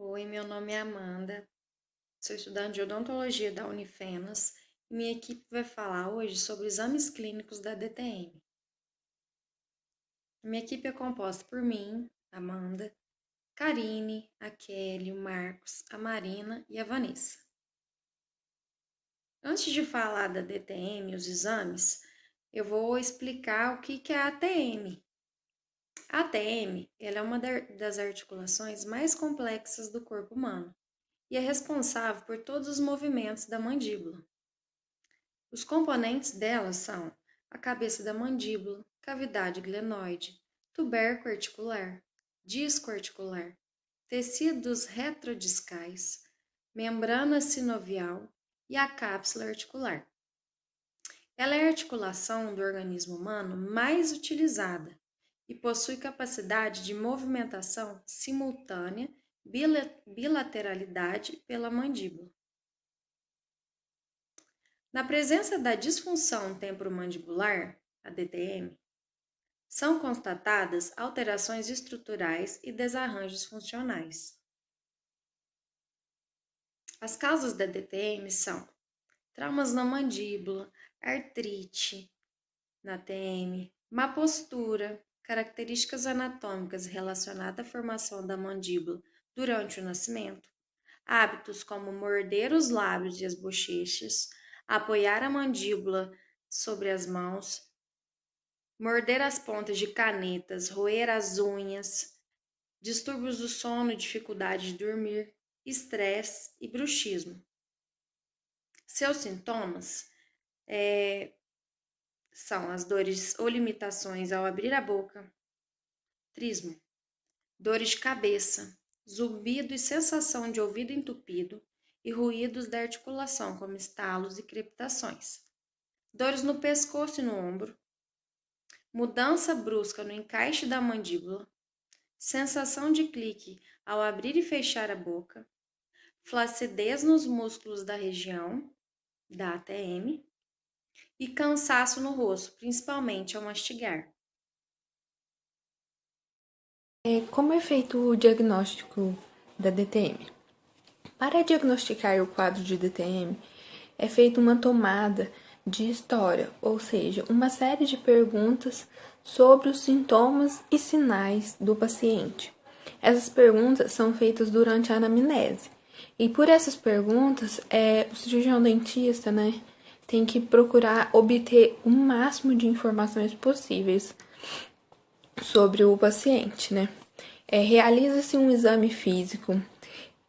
Oi, meu nome é Amanda, sou estudante de odontologia da Unifenas e minha equipe vai falar hoje sobre exames clínicos da DTM. A minha equipe é composta por mim, Amanda, Karine, a Kelly, o Marcos, a Marina e a Vanessa. Antes de falar da DTM e os exames, eu vou explicar o que é a ATM. A ATM ela é uma das articulações mais complexas do corpo humano e é responsável por todos os movimentos da mandíbula. Os componentes dela são a cabeça da mandíbula, cavidade glenoide, tubérculo articular, disco articular, tecidos retrodiscais, membrana sinovial e a cápsula articular. Ela é a articulação do organismo humano mais utilizada e possui capacidade de movimentação simultânea, bilateralidade pela mandíbula. Na presença da disfunção temporomandibular, a DTM, são constatadas alterações estruturais e desarranjos funcionais. As causas da DTM são traumas na mandíbula, artrite na TM, má postura, características anatômicas relacionadas à formação da mandíbula durante o nascimento, hábitos como morder os lábios e as bochechas, apoiar a mandíbula sobre as mãos, morder as pontas de canetas, roer as unhas, distúrbios do sono e dificuldade de dormir, estresse e bruxismo. Seus sintomas são as dores ou limitações ao abrir a boca, trismo, dores de cabeça, zumbido e sensação de ouvido entupido e ruídos da articulação, como estalos e crepitações, dores no pescoço e no ombro, mudança brusca no encaixe da mandíbula, sensação de clique ao abrir e fechar a boca, flacidez nos músculos da região da ATM e cansaço no rosto, principalmente ao mastigar. Como é feito o diagnóstico da DTM? Para diagnosticar o quadro de DTM, é feita uma tomada de história, ou seja, uma série de perguntas sobre os sintomas e sinais do paciente. Essas perguntas são feitas durante a anamnese. E por essas perguntas, o cirurgião dentista, tem que procurar obter o máximo de informações possíveis sobre o paciente, Realiza-se um exame físico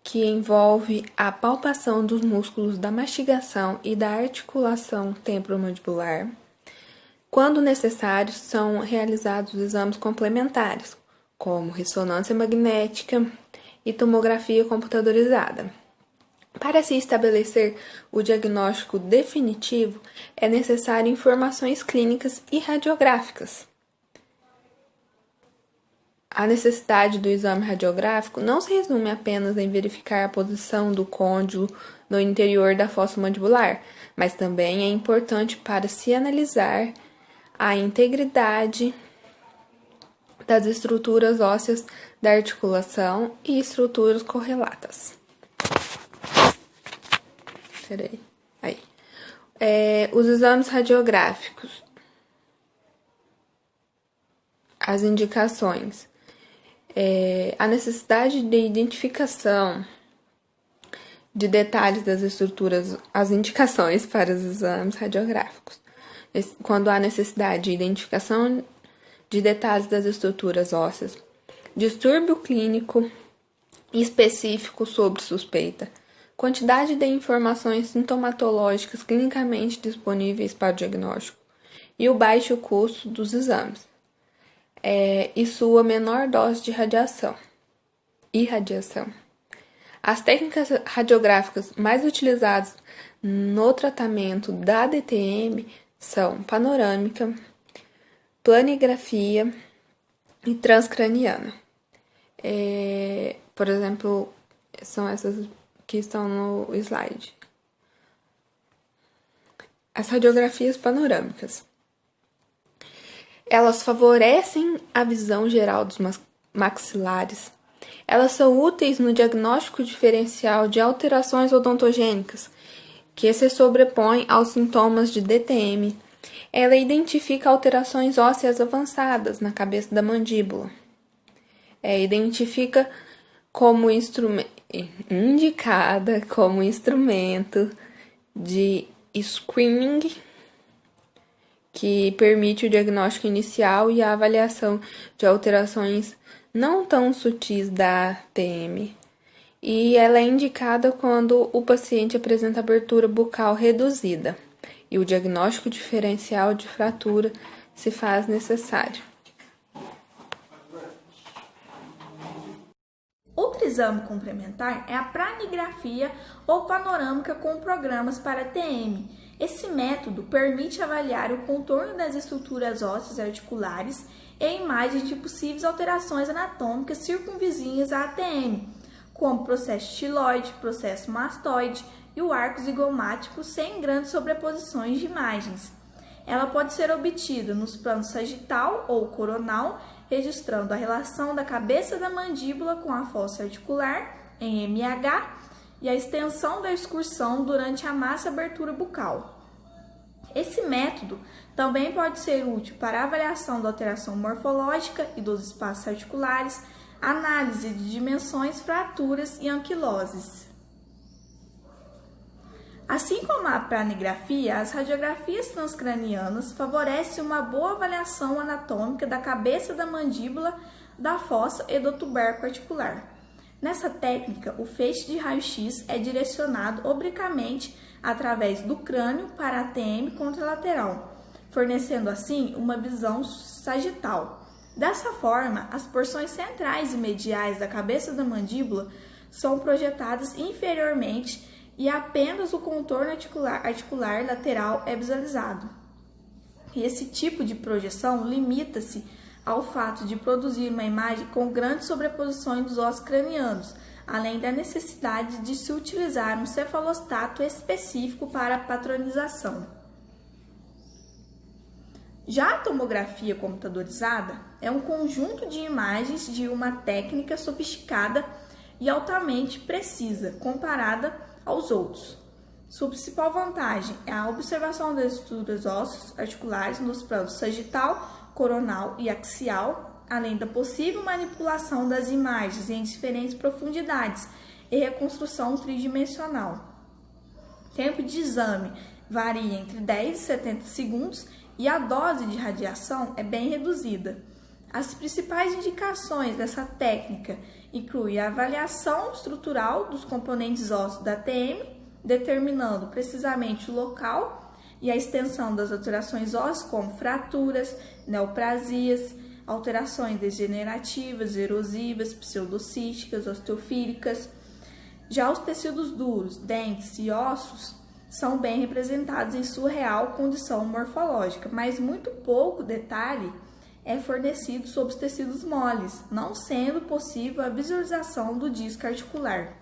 que envolve a palpação dos músculos da mastigação e da articulação temporomandibular. Quando necessário, são realizados exames complementares, como ressonância magnética e tomografia computadorizada. Para se estabelecer o diagnóstico definitivo, é necessário informações clínicas e radiográficas. A necessidade do exame radiográfico não se resume apenas em verificar a posição do côndilo no interior da fossa mandibular, mas também é importante para se analisar a integridade das estruturas ósseas da articulação e estruturas correlatas. Os exames radiográficos. As indicações. A necessidade de identificação de detalhes das estruturas, as indicações para os exames radiográficos. Quando há necessidade de identificação de detalhes das estruturas ósseas, distúrbio clínico específico sobre suspeita, quantidade de informações sintomatológicas clinicamente disponíveis para o diagnóstico e o baixo custo dos exames. E sua menor dose de radiação. Irradiação. As técnicas radiográficas mais utilizadas no tratamento da DTM são panorâmica, planigrafia e transcraniana. Por exemplo, são essas que estão no slide. As radiografias panorâmicas. Elas favorecem a visão geral dos maxilares. Elas são úteis no diagnóstico diferencial de alterações odontogênicas que se sobrepõem aos sintomas de DTM. Ela identifica alterações ósseas avançadas na cabeça da mandíbula. Identifica como indicada como instrumento de screening que permite o diagnóstico inicial e a avaliação de alterações não tão sutis da TM. E ela é indicada quando o paciente apresenta abertura bucal reduzida e o diagnóstico diferencial de fratura se faz necessário. Outro exame complementar é a pranigrafia ou panorâmica com programas para TM. Esse método permite avaliar o contorno das estruturas ósseas articulares e imagens de possíveis alterações anatômicas circunvizinhas à TM, como processo estiloide, processo mastoide e o arco zigomático sem grandes sobreposições de imagens. Ela pode ser obtida nos planos sagital ou coronal, registrando a relação da cabeça da mandíbula com a fossa articular, em MH, e a extensão da excursão durante a massa abertura bucal. Esse método também pode ser útil para a avaliação da alteração morfológica e dos espaços articulares, análise de dimensões, fraturas e anquiloses. Assim como a pranigrafia, as radiografias transcranianas favorecem uma boa avaliação anatômica da cabeça da mandíbula, da fossa e do tubérculo articular. Nessa técnica, o feixe de raio-x é direcionado obliquamente através do crânio para a TM contralateral, fornecendo assim uma visão sagital. Dessa forma, as porções centrais e mediais da cabeça da mandíbula são projetadas inferiormente e apenas o contorno articular lateral é visualizado. E esse tipo de projeção limita-se ao fato de produzir uma imagem com grandes sobreposições dos ossos cranianos, além da necessidade de se utilizar um cefalostato específico para a patronização. Já a tomografia computadorizada é um conjunto de imagens de uma técnica sofisticada e altamente precisa comparada aos outros. Sua principal vantagem é a observação das estruturas ósseas articulares nos planos sagital, coronal e axial, além da possível manipulação das imagens em diferentes profundidades e reconstrução tridimensional. O tempo de exame varia entre 10 e 70 segundos e a dose de radiação é bem reduzida. As principais indicações dessa técnica incluem a avaliação estrutural dos componentes ósseos da TM, determinando precisamente o local e a extensão das alterações ósseas, como fraturas, neoplasias, alterações degenerativas, erosivas, pseudocísticas, osteofílicas. Já os tecidos duros, dentes e ossos são bem representados em sua real condição morfológica, mas muito pouco detalhe é fornecido sobre os tecidos moles, não sendo possível a visualização do disco articular.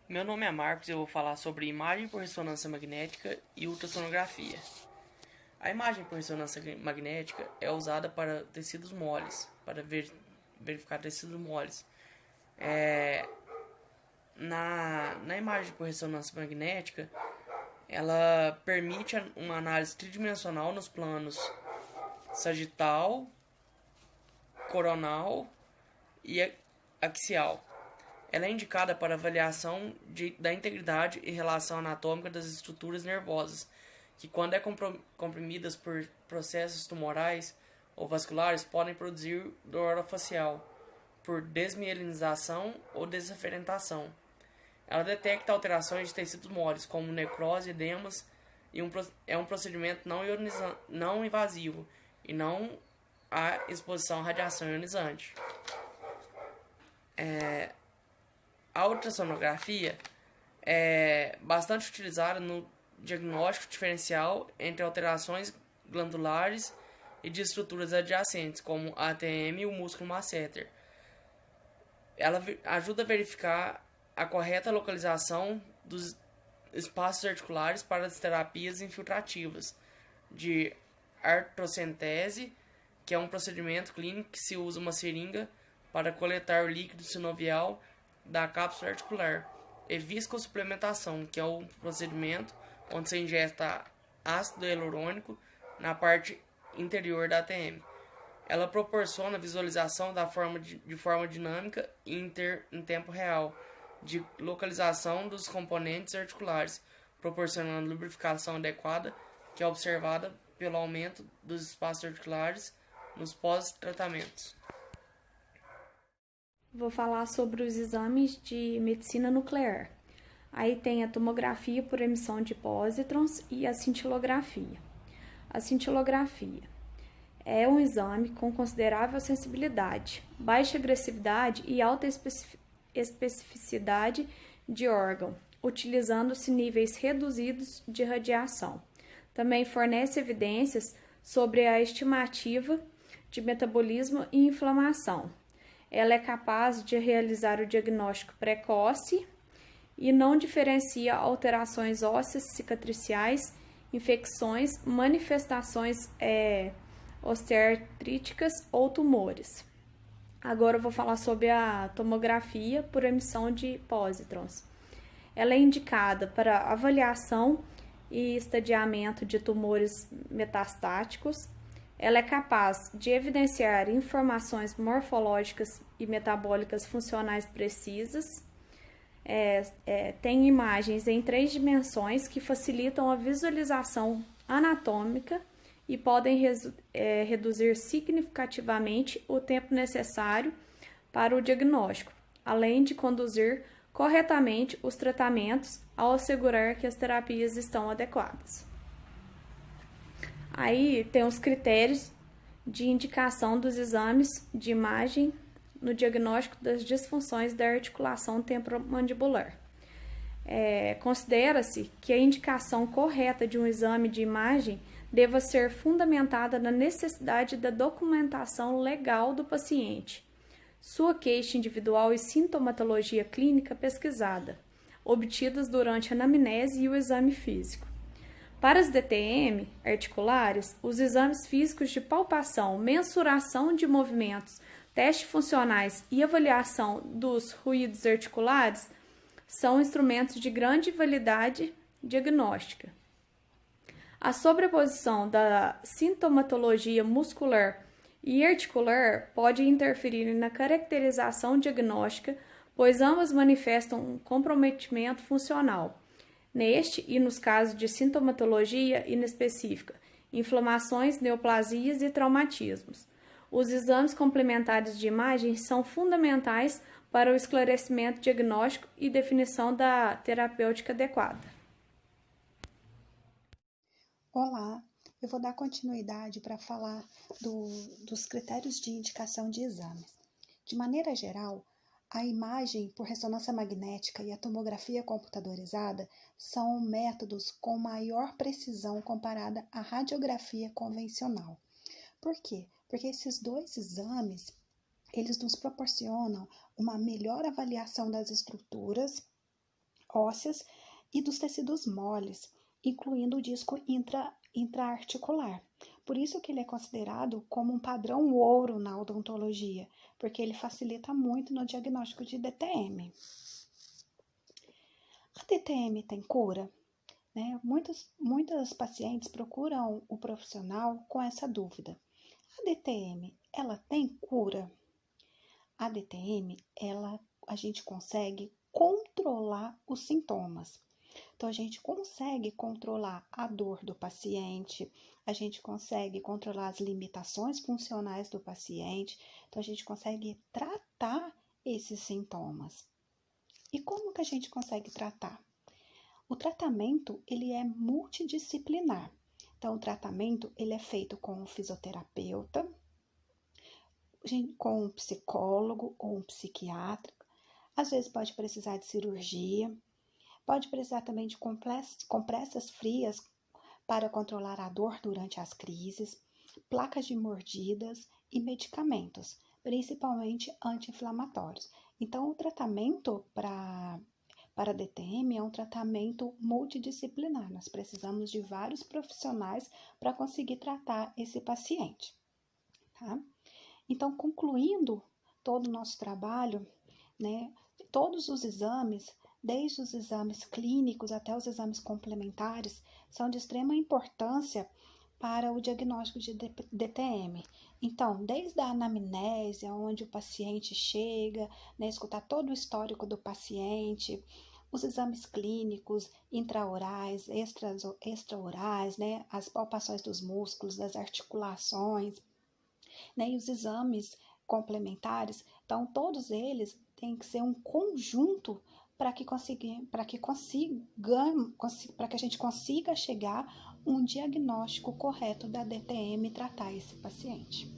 Meu nome é Marcos e eu vou falar sobre imagem por ressonância magnética e ultrassonografia. A imagem por ressonância magnética é usada para tecidos moles, para verificar tecidos moles. Na imagem por ressonância magnética, ela permite uma análise tridimensional nos planos sagital, coronal e axial. Ela é indicada para avaliação da integridade e relação anatômica das estruturas nervosas, que quando comprimidas por processos tumorais ou vasculares podem produzir dor orofacial, por desmielinização ou desaferentação. Ela detecta alterações de tecidos moles, como necrose, edemas, e é um procedimento não invasivo e não há exposição à radiação ionizante. A ultrassonografia é bastante utilizada no diagnóstico diferencial entre alterações glandulares e de estruturas adjacentes, como a ATM e o músculo masseter. Ela ajuda a verificar a correta localização dos espaços articulares para as terapias infiltrativas de artrocentese, que é um procedimento clínico que se usa uma seringa para coletar o líquido sinovial da cápsula articular, e viscosuplementação, que é o procedimento onde se injeta ácido hialurônico na parte interior da ATM. Ela proporciona visualização de forma dinâmica e em tempo real de localização dos componentes articulares, proporcionando lubrificação adequada, que é observada pelo aumento dos espaços articulares nos pós-tratamentos. Vou falar sobre os exames de medicina nuclear. Aí tem a tomografia por emissão de pósitrons e a cintilografia. A cintilografia é um exame com considerável sensibilidade, baixa agressividade e alta especificidade de órgão, utilizando-se níveis reduzidos de radiação. Também fornece evidências sobre a estimativa de metabolismo e inflamação. Ela é capaz de realizar o diagnóstico precoce e não diferencia alterações ósseas cicatriciais, infecções, manifestações osteoartríticas ou tumores. Agora eu vou falar sobre a tomografia por emissão de pósitrons. Ela é indicada para avaliação e estadiamento de tumores metastáticos. Ela é capaz de evidenciar informações morfológicas e metabólicas funcionais precisas. Tem imagens em 3 dimensões que facilitam a visualização anatômica e podem reduzir significativamente o tempo necessário para o diagnóstico, além de conduzir corretamente os tratamentos ao assegurar que as terapias estão adequadas. Aí tem os critérios de indicação dos exames de imagem no diagnóstico das disfunções da articulação temporomandibular. Considera-se que a indicação correta de um exame de imagem deva ser fundamentada na necessidade da documentação legal do paciente, sua queixa individual e sintomatologia clínica pesquisada, obtidas durante a anamnese e o exame físico. Para as DTM articulares, os exames físicos de palpação, mensuração de movimentos, testes funcionais e avaliação dos ruídos articulares são instrumentos de grande validade diagnóstica. A sobreposição da sintomatologia muscular e articular pode interferir na caracterização diagnóstica, pois ambas manifestam um comprometimento funcional. Neste e nos casos de sintomatologia inespecífica, inflamações, neoplasias e traumatismos. Os exames complementares de imagem são fundamentais para o esclarecimento diagnóstico e definição da terapêutica adequada. Olá, eu vou dar continuidade para falar dos critérios de indicação de exames. De maneira geral, a imagem por ressonância magnética e a tomografia computadorizada são métodos com maior precisão comparada à radiografia convencional. Por quê? Porque esses 2 exames, eles nos proporcionam uma melhor avaliação das estruturas ósseas e dos tecidos moles, incluindo o disco intraarticular. Por isso que ele é considerado como um padrão ouro na odontologia, porque ele facilita muito no diagnóstico de DTM. A DTM tem cura? Muitas pacientes procuram o profissional com essa dúvida. A DTM, ela tem cura? A DTM, a gente consegue controlar os sintomas. Então, a gente consegue controlar a dor do paciente, a gente consegue controlar as limitações funcionais do paciente, então a gente consegue tratar esses sintomas. E como que a gente consegue tratar? O tratamento, ele é multidisciplinar. Então, o tratamento, ele é feito com um fisioterapeuta, com um psicólogo ou um psiquiatra, às vezes pode precisar de cirurgia, pode precisar também de compressas frias para controlar a dor durante as crises, placas de mordidas e medicamentos, principalmente anti-inflamatórios. Então, o tratamento para DTM é um tratamento multidisciplinar. Nós precisamos de vários profissionais para conseguir tratar esse paciente. Tá? Então, concluindo todo o nosso trabalho, né, todos os exames, desde os exames clínicos até os exames complementares, são de extrema importância para o diagnóstico de DTM. Então, desde a anamnese, onde o paciente chega, né, escutar todo o histórico do paciente, os exames clínicos, intraorais, extraorais, né, as palpações dos músculos, das articulações, né, e os exames complementares. Então, todos eles têm que ser um conjunto para que a gente consiga chegar a um diagnóstico correto da DTM e tratar esse paciente,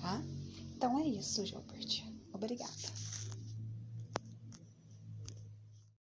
tá? Então é isso, Gilbert. Obrigada.